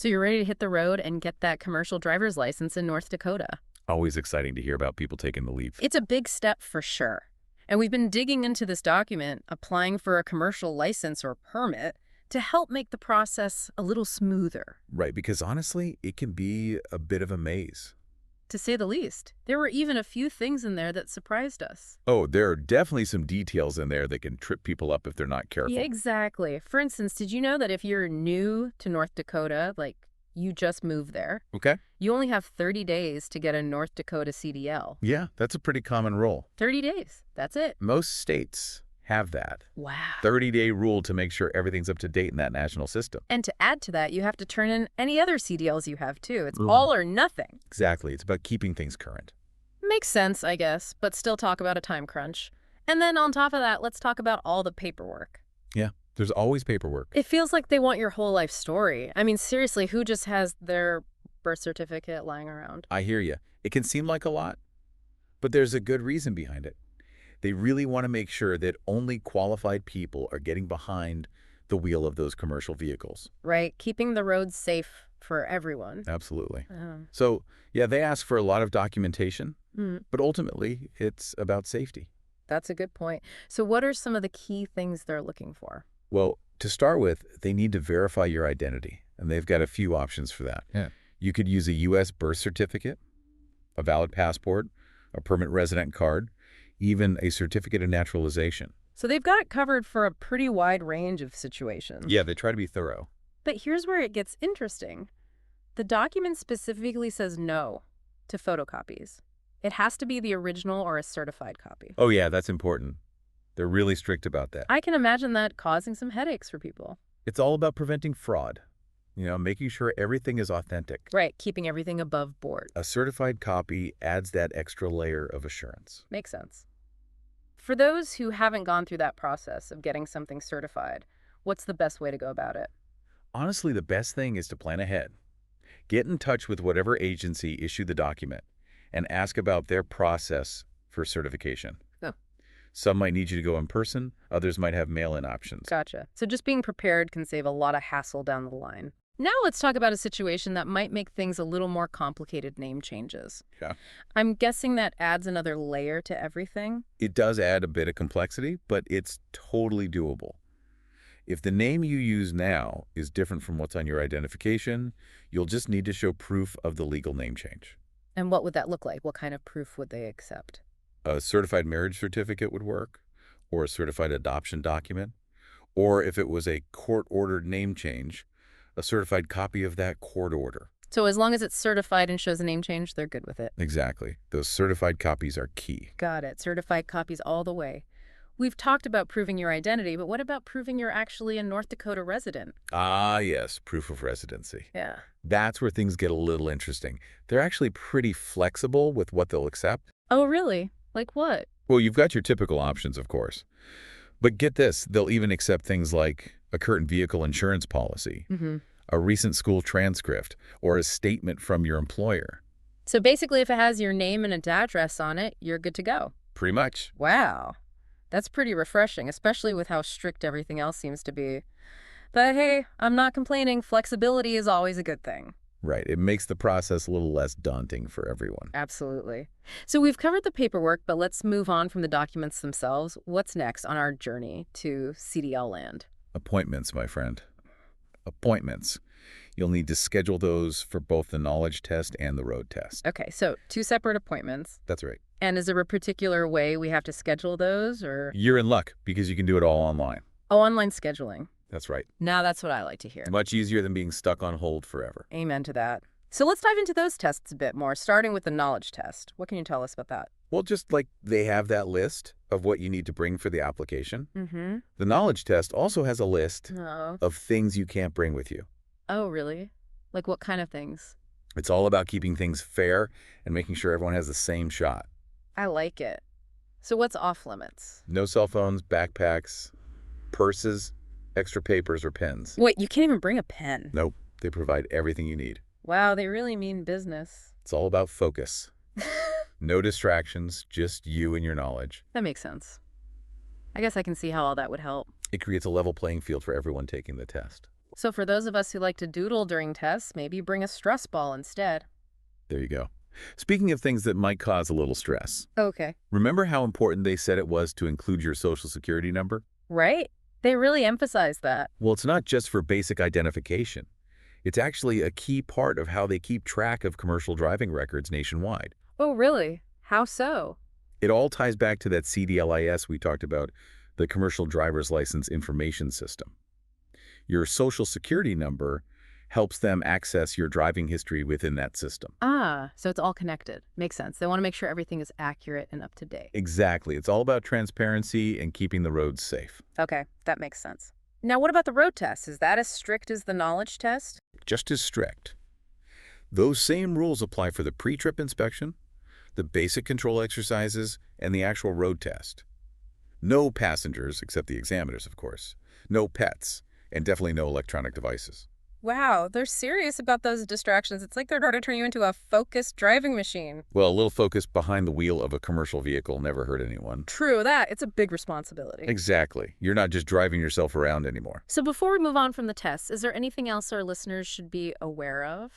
So you're ready to hit the road and get that commercial driver's license in North Dakota. Always exciting to hear about people taking the leap. It's a big step for sure. And we've been digging into this document, applying for a commercial license or permit, to help make the process a little smoother, Right, because honestly, it can be a bit of a maze. to say the least. There were even a few things in there that surprised us. Oh, there are definitely some details in there that can trip people up if they're not careful. Yeah, exactly. For instance, did you know that if you're new to North Dakota, like you just moved there, Okay? you only have 30 days to get a North Dakota CDL? Yeah, that's a pretty common rule. 30 days. That's it. Most states have that Wow. 30-day rule to make sure everything's up to date in that national system. And to add to that, you have to turn in any other CDLs you have too. It's Ugh. all or nothing. Exactly. It's about keeping things current. Makes sense, I guess, but still talk about a time crunch. And then on top of that, let's talk about all the paperwork. Yeah, there's always paperwork. It feels like they want your whole life story. I mean, seriously, who just has their birth certificate lying around? I hear you. It can seem like a lot, but there's a good reason behind it. They really want to make sure that only qualified people are getting behind the wheel of those commercial vehicles. Right? Keeping the roads safe for everyone. Absolutely. Um, So, yeah, they ask for a lot of documentation, mm, but ultimately it's about safety. that's a good point. So what are some of the key things they're looking for? Well, to start with, they need to verify your identity, and they've got a few options for that. Yeah. You could use a U.S. birth certificate, a valid passport, a permanent resident card, even a certificate of naturalization. So they've got it covered for a pretty wide range of situations. Yeah, they try to be thorough. But here's where it gets interesting. The document specifically says no to photocopies. It has to be the original or a certified copy. Oh, yeah, that's important. They're really strict about that. I can imagine that causing some headaches for people. It's all about preventing fraud, making sure everything is authentic. Right, keeping everything above board. A certified copy adds that extra layer of assurance. Makes sense. For those who haven't gone through that process of getting something certified, what's the best way to go about it? Honestly, the best thing is to plan ahead. Get in touch with whatever agency issued the document and ask about their process for certification. Oh. Some might need you to go in person, others might have mail-in options. Gotcha. So just being prepared can save a lot of hassle down the line. Now let's talk about a situation that might make things a little more complicated: name changes. Yeah. I'm guessing that adds another layer to everything. It does add a bit of complexity, but it's totally doable. If the name you use now is different from what's on your identification, you'll just need to show proof of the legal name change. And what would that look like? What kind of proof would they accept? A certified marriage certificate would work, or a certified adoption document, or if it was a court-ordered name change, a certified copy of that court order. So as long as it's certified and shows a name change, they're good with it. Exactly. Those certified copies are key. Got it. Certified copies all the way. We've talked about proving your identity, but what about proving you're actually a North Dakota resident? Ah, yes, proof of residency. Yeah. That's where things get a little interesting. They're actually pretty flexible with what they'll accept. Oh, really? Like what? Well, you've got your typical options, of course. But get this, they'll even accept things like a current vehicle insurance policy, Mm-hmm. a recent school transcript, or a statement from your employer. So basically, if it has your name and an address on it, you're good to go. Pretty much. Wow. That's pretty refreshing, especially with how strict everything else seems to be. But hey, I'm not complaining. Flexibility is always a good thing. Right. It makes the process a little less daunting for everyone. Absolutely. So we've covered the paperwork, but let's move on from the documents themselves. What's next on our journey to CDL land? Appointments, my friend. Appointments. You'll need to schedule those for both the knowledge test and the road test. Okay, so 2 separate appointments. That's right. And is there a particular way we have to schedule those, or? You're in luck because you can do it all online. Oh, online scheduling. That's right. Now that's what I like to hear. Much easier than being stuck on hold forever. Amen to that. So let's dive into those tests a bit more, starting with the knowledge test. What can you tell us about that? Well, just like they have that list of what you need to bring for the application, Mm-hmm. the knowledge test also has a list Oh. of things you can't bring with you. Oh, really? Like what kind of things? It's all about keeping things fair and making sure everyone has the same shot. I like it. So what's off limits? No cell phones, backpacks, purses, extra papers, or pens. Wait, you can't even bring a pen. Nope, they provide everything you need. Wow, they really mean business. It's all about focus. No distractions, just you and your knowledge. That makes sense. I guess I can see how all that would help. It creates a level playing field for everyone taking the test. So for those of us who like to doodle during tests, maybe bring a stress ball instead. There you go. Speaking of things that might cause a little stress, Okay. remember how important they said it was to include your social security number? Right? They really emphasize that. Well, it's not just for basic identification. It's actually a key part of how they keep track of commercial driving records nationwide. Oh, really? How so? It all ties back to that CDLIS we talked about, the Commercial Driver's License Information System. Your social security number helps them access your driving history within that system. Ah, so it's all connected. Makes sense. They want to make sure everything is accurate and up to date. Exactly. It's all about transparency and keeping the roads safe. Okay, that makes sense. Now, what about the road test? Is that as strict as the knowledge test? Just as strict. Those same rules apply for the pre-trip inspection, the basic control exercises, and the actual road test. No passengers, except the examiners, of course. No pets, and definitely no electronic devices. Wow, they're serious about those distractions. It's like they're trying to turn you into a focused driving machine. Well, a little focus behind the wheel of a commercial vehicle never hurt anyone. True that. It's a big responsibility. Exactly. You're not just driving yourself around anymore. So before we move on from the tests, is there anything else our listeners should be aware of?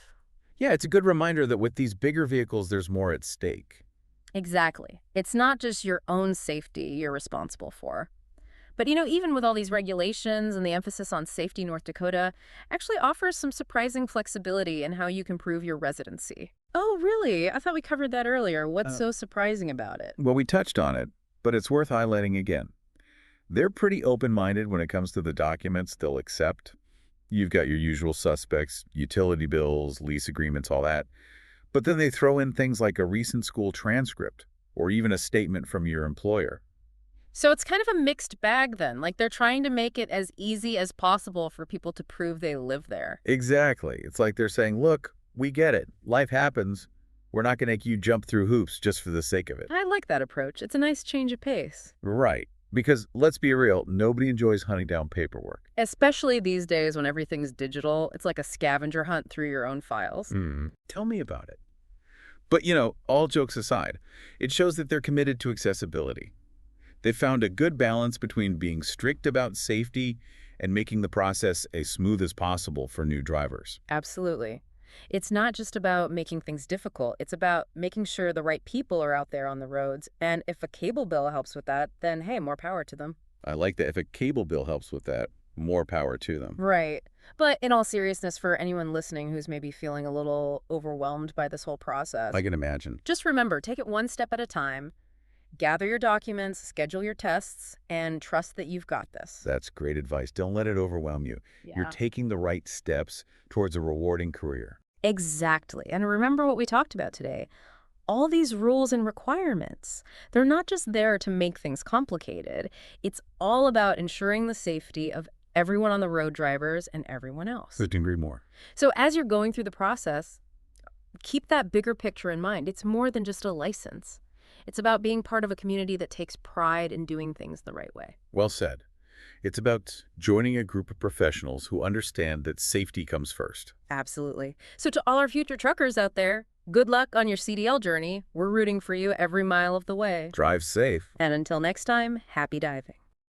Yeah, it's a good reminder that with these bigger vehicles, there's more at stake. Exactly. It's not just your own safety you're responsible for. But, even with all these regulations and the emphasis on safety, North Dakota actually offers some surprising flexibility in how you can prove your residency. Oh, really? I thought we covered that earlier. What's so surprising about it? Well, we touched on it, but it's worth highlighting again. They're pretty open-minded when it comes to the documents they'll accept. You've got your usual suspects, utility bills, lease agreements, all that. But then they throw in things like a recent school transcript or even a statement from your employer. So it's kind of a mixed bag then. Like they're trying to make it as easy as possible for people to prove they live there. Exactly. It's like they're saying, look, we get it. Life happens. We're not going to make you jump through hoops just for the sake of it. I like that approach. It's a nice change of pace. Right. Because let's be real, nobody enjoys hunting down paperwork. Especially these days when everything's digital. It's like a scavenger hunt through your own files. Tell me about it. But, all jokes aside, it shows that they're committed to accessibility. They've found a good balance between being strict about safety and making the process as smooth as possible for new drivers. Absolutely. It's not just about making things difficult. It's about making sure the right people are out there on the roads. And if a cable bill helps with that, then hey, more power to them. I like that. If a cable bill helps with that, more power to them. Right. But in all seriousness, for anyone listening who's maybe feeling a little overwhelmed by this whole process, I can imagine. just remember, take it one step at a time. Gather your documents, schedule your tests, and trust that you've got this. That's great advice. Don't let it overwhelm you. You're taking the right steps towards a rewarding career. Exactly. And remember what we talked about today. All these rules and requirements, they're not just there to make things complicated. It's all about ensuring the safety of everyone on the road, drivers and everyone else. Couldn't agree more. So as you're going through the process, keep that bigger picture in mind. It's more than just a license. It's about being part of a community that takes pride in doing things the right way. Well said. It's about joining a group of professionals who understand that safety comes first. Absolutely. So to all our future truckers out there, good luck on your CDL journey. We're rooting for you every mile of the way. Drive safe. And until next time, happy diving.